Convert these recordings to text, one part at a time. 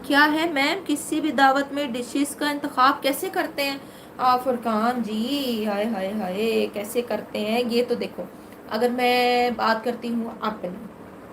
क्या है मैम, किसी भी दावत में डिशेस का इंतखाब कैसे करते हैं? फुरकान जी, हाय हाय हाय, कैसे करते हैं ये तो देखो। अगर मैं बात करती हूँ अपनी,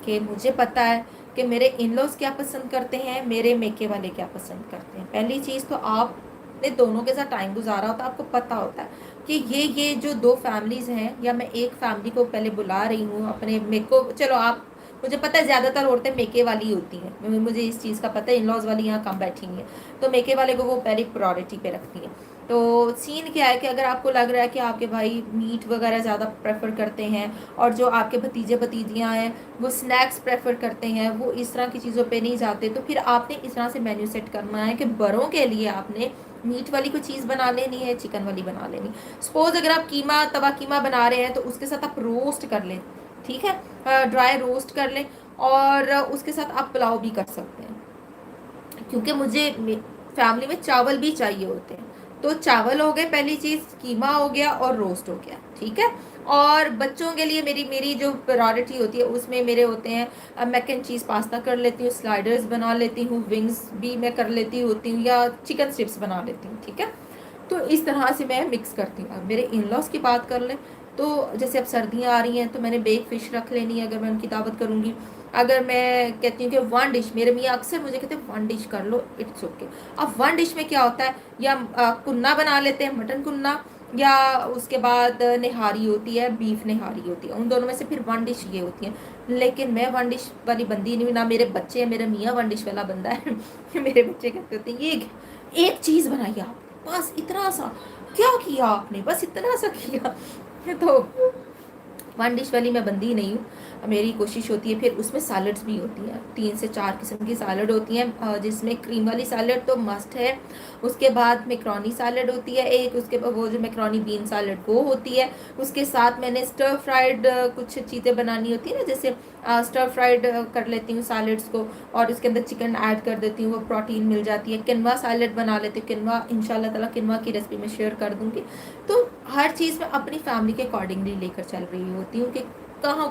कि मुझे पता है कि मेरे इन लॉज क्या पसंद करते हैं, मेरे मेके वाले क्या पसंद करते हैं। पहली चीज़ तो आपने दोनों के साथ टाइम गुजारा होता है, आपको पता होता है कि ये जो दो फैमिलीज हैं, या मैं एक फैमिली को पहले बुला रही हूँ अपने मेको, चलो आप, मुझे पता है ज़्यादातर औरतें मेके वाली होती हैं, मुझे इस चीज़ का पता है, इन लॉज वाली यहाँ कम बैठी हुई हैं, तो मेके वाले को वो पहले प्रायोरिटी पे रखती हैं। तो सीन क्या है कि अगर आपको लग रहा है कि आपके भाई मीट वगैरह ज़्यादा प्रेफर करते हैं, और जो आपके भतीजे भतीजियाँ हैं वो स्नैक्स प्रेफर करते हैं, वो इस तरह की चीज़ों पे नहीं जाते, तो फिर आपने इस तरह से मेन्यू सेट करना है कि बड़ों के लिए आपने मीट वाली कोई चीज़ बना लेनी है, चिकन वाली बना लेनी। सपोज अगर आप कीमा, तवा कीमा बना रहे हैं, तो उसके साथ आप रोस्ट कर लें, ठीक है, ड्राई रोस्ट कर लें, और उसके साथ आप पुलाव भी कर सकते हैं, क्योंकि मुझे फैमिली में चावल भी चाहिए होते हैं। तो चावल हो गए पहली चीज़, कीमा हो गया और रोस्ट हो गया, ठीक है। और बच्चों के लिए मेरी मेरी जो प्रायोरिटी होती है उसमें मेरे होते हैं मैक एंड चीज़ पास्ता कर लेती हूँ, स्लाइडर्स बना लेती हूँ, विंग्स भी मैं कर लेती होती हूँ, या चिकन स्ट्रिप्स बना लेती हूँ, ठीक है। तो इस तरह से मैं मिक्स करती हूँ। अब मेरे इन लॉज की बात कर लें, तो जैसे अब सर्दियाँ आ रही हैं, तो मैंने बेक फ़िश रख लेनी है अगर मैं उनकी दावत करूँगी। अगर मैं कहती हूँ कि वन डिश, मेरे मियाँ अक्सर मुझे कहते हैं वन डिश कर लो, इट्स ओके। अब वन डिश में क्या होता है, या कुन्ना बना लेते हैं, मटन कुन्ना, या उसके बाद निहारी होती है, बीफ निहारी होती है, उन दोनों में से फिर वन डिश ये होती है। लेकिन मैं वन डिश वाली बंदी नहीं हूँ, ना मेरे बच्चे हैं, मेरा मियाँ वन डिश वाला बंदा है। मेरे बच्चे कहते होते हैं ये एक चीज़ बनाई आप, बस इतना सा, क्या किया आपने, बस इतना सा किया। तो वन डिश वाली मैं बंदी नहीं हूँ, मेरी कोशिश होती है। फिर उसमें सैलड्स भी होती हैं, 3 से 4 किस्म की सैलड होती हैं, जिसमें क्रीम वाली सैलड तो मस्ट है। उसके बाद मैक्रोनी सैलड होती है एक, उसके बाद वो जो मैक्रोनी बीन सैलड वो होती है। उसके साथ मैंने स्टर फ्राइड कुछ चीज़ें बनानी होती है ना, जैसे स्टर फ्राइड कर लेती हूँ सैलड्स को, और उसके अंदर चिकन ऐड कर देती हूँ, वो प्रोटीन मिल जाती है। किनवा सैलड बना लेती हूँ, किनवा इंशाल्लाह ताला किनवा की रेसिपी मैं शेयर कर दूँगी। तो हर चीज़ में अपनी फैमिली के अकॉर्डिंगली लेकर चल रही होती हूँ कि कहाँ